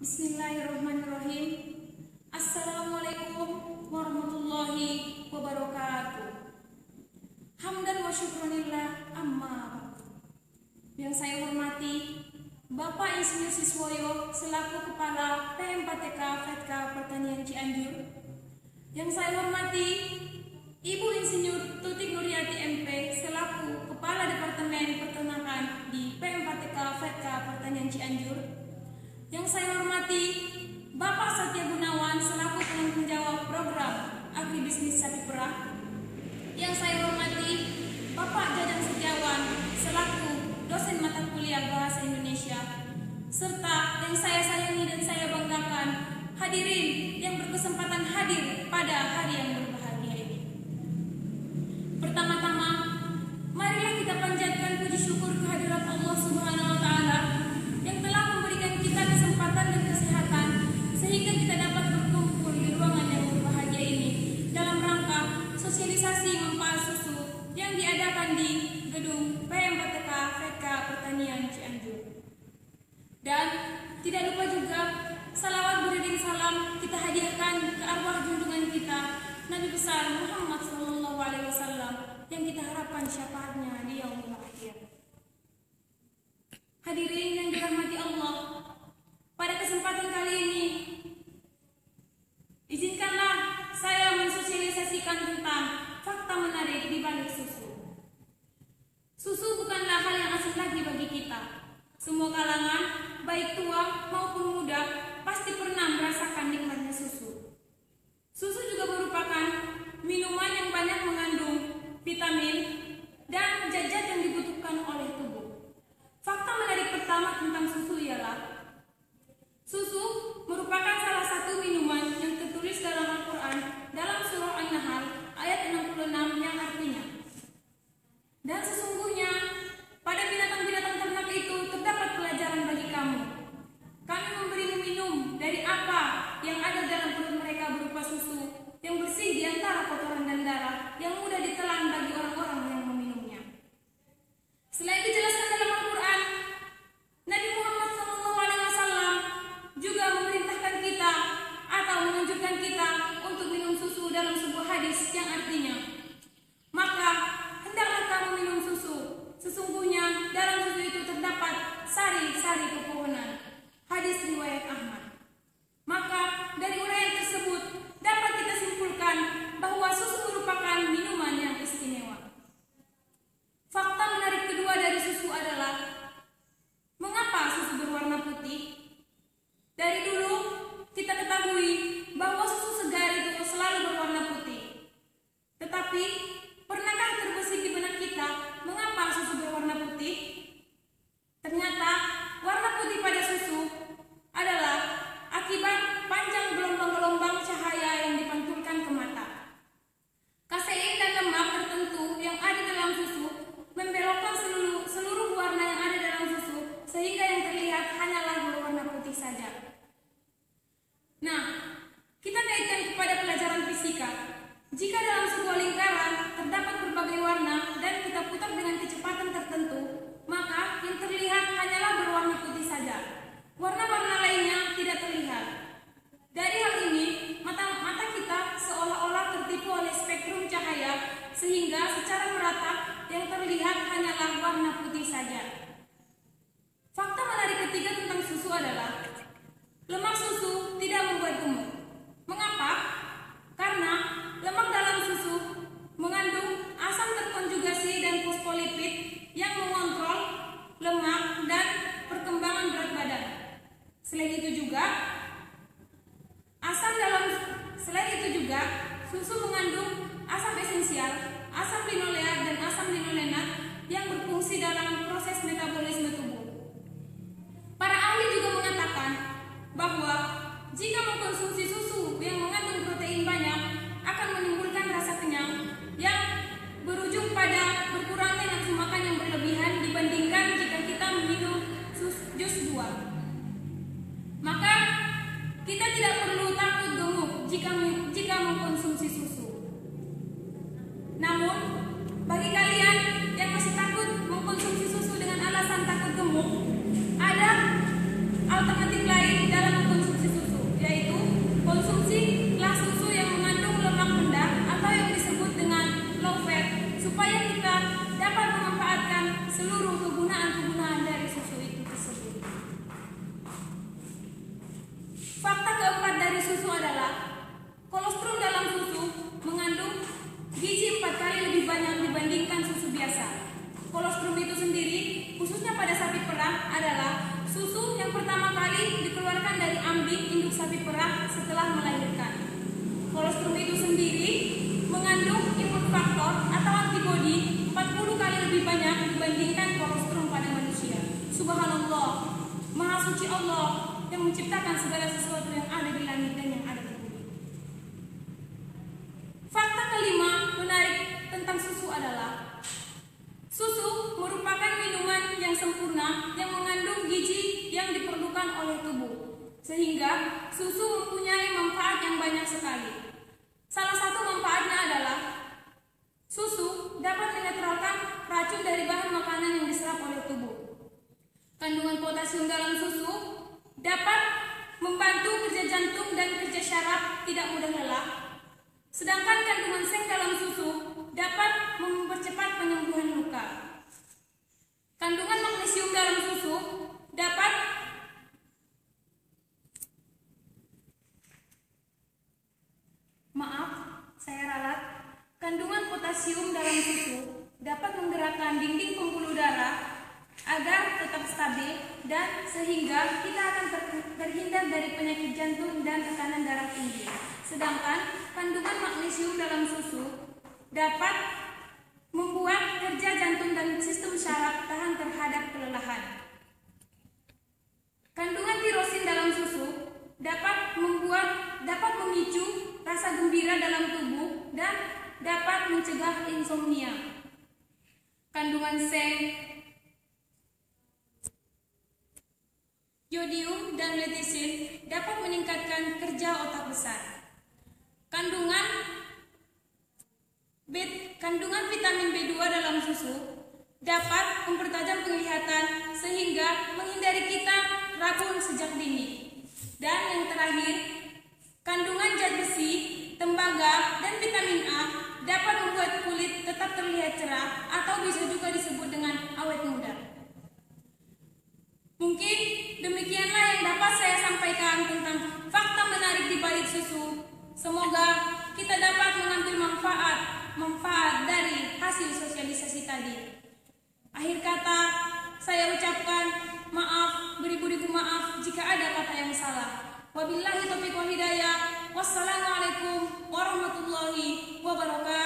Bismillahirrahmanirrahim. Assalamualaikum warahmatullahi wabarakatuh. Hamdan wa syukronillah amma ba'du. Yang saya hormati Bapak Insinyur Siswoyo selaku Kepala PM4TK FETKA Pertanian Cianjur. Yang saya hormati Ibu Insinyur Tutik Nuryati MP selaku Kepala Departemen Peternakan di PM4TK FETKA Pertanian Cianjur. Yang saya hormati Bapak Satya Gunawan selaku penanggung jawab program Agribisnis Sapi Perah. Yang saya hormati Bapak Jajang Setiawan selaku dosen mata kuliah Bahasa Indonesia, serta yang saya sayangi dan saya banggakan hadirin yang berkesempatan hadir pada hari yang berbahagia ini. Pertama-tama, marilah kita panjatkan puji syukur kehadirat Allah Subhanahu wa Ta'ala yang telah memberikan kita kesempatan dan kesehatan sehingga kita dapat berkumpul di ruangan yang berbahagia ini dalam rangka sosialisasi manfaat susu yang diadakan di gedung PM4TK FETKA Pertanian Cianjur. Dan tidak lupa juga salawat beriring salam kita hadiahkan ke arwah junjungan kita Nabi besar Muhammad SAW yang kita harapkan syafaatnya di yaumul akhir. Hadirin yang dirahmati Allah, pada kesempatan kali ini izinkanlah saya mensosialisasikan tentang fakta menarik di balik susu. Susu bukanlah hal yang asing lagi bagi kita. Semua kalangan, baik tua maupun muda, pasti pernah merasakan nikmatnya susu. Susu juga merupakan minuman yang banyak mengandung vitamin dan zat-zat yang dibutuhkan oleh tubuh. Fakta menarik pertama tentang susu ialah susu merupakan salah satu minuman yang tertulis dalam Al-Quran dalam surah An-Nahl ayat 66 yang artinya, dan sesungguhnya pada binatang-binatang ternak itu terdapat pelajaran bagi kamu. Kami memberimu minum dari apa yang ada dalam perut mereka berupa susu yang bersih di antara kotoran dan darah yang mudah ditelan bagi orang-orang yang meminumnya. Selain dijelaskan dalam Al-Quran, Nabi Muhammad SAW juga memerintahkan kita atau menganjurkan kita untuk minum susu dalam sebuah hadis yang artinya, maka hendaklah kamu minum susu, sesungguhnya dalam susu itu terdapat sari-sari pepohonan. Hadis riwayat Ahmad. Maka dari uraian tersebut dapat kita simpulkan bahwa susu merupakan minuman yang istimewa. Fakta menarik kedua dari susu adalah mengapa susu berwarna putih? Dari dulu kita ketahui bahwa susu segar itu selalu berwarna putih. Tetapi pernahkah terbesit di benak kita mengapa susu berwarna putih? Ternyata warna putih pada susu adalah akibat panjang gelombang-gelombang cahaya yang dipantulkan ke mata. Kasein dan lemak tertentu yang ada dalam susu membelokkan seluruh warna yang ada dalam susu sehingga yang terlihat hanyalah berwarna putih saja. Nah, kita kaitkan kepada pelajaran fisika. Jika dalam sebuah lingkaran terdapat berbagai warna dan kita putar dengan kecepatan tertentu, maka yang terlihat hanyalah berwarna putih saja. Warna-warna lainnya tidak terlihat. Dari hal ini, mata kita seolah-olah tertipu oleh spektrum cahaya sehingga secara merata yang terlihat hanyalah warna putih saja. Fakta menarik ketiga tentang susu adalah setelah melahirkan. Kolostrum itu sendiri mengandung imun faktor atau antibodi 40 kali lebih banyak dibandingkan kolostrum pada manusia. Subhanallah, Maha Suci Allah yang menciptakan segala sesuatu yang ada di langit dan yang ada di bumi. Fakta kelima menarik tentang susu adalah susu merupakan minuman yang sempurna yang mengandung gizi yang diperlukan oleh tubuh, sehingga susu mempunyai manfaat yang banyak sekali. Salah satu manfaatnya adalah susu dapat menetralkan racun dari bahan makanan yang diserap oleh tubuh. Kandungan potasium dalam susu dapat membantu kerja jantung dan kerja syaraf tidak mudah lelah. Sedangkan kandungan seng dalam susu dapat mempercepat penyembuhan luka. Kandungan magnesium dalam susu dapat Kandungan potasium dalam susu dapat menggerakkan dinding pembuluh darah agar tetap stabil dan sehingga kita akan terhindar dari penyakit jantung dan tekanan darah tinggi. Sedangkan kandungan magnesium dalam susu dapat membuat kerja jantung dan sistem syaraf tahan terhadap kelelahan. Kandungan tirosin dalam susu dapat memicu rasa gembira dalam tubuh dan dapat mencegah insomnia. Kandungan seng, yodium, dan letisin dapat meningkatkan kerja otak besar. Kandungan vitamin B2 dalam susu dapat mempertajam penglihatan sehingga menghindari kita rabun sejak dini. Dan yang terakhir, kandungan zat besi, tembaga, dan vitamin A dapat membuat kulit tetap terlihat cerah atau bisa juga disebut dengan awet muda. Mungkin demikianlah yang dapat saya sampaikan tentang fakta menarik di balik susu. Semoga kita dapat mengambil manfaat dari hasil sosialisasi tadi. Akhir kata, saya ucapkan maaf, beribu-ribu maaf jika ada kata yang salah. Wabillahi taufiq wal hidayah. Wassalamualaikum warahmatullahi wabarakatuh.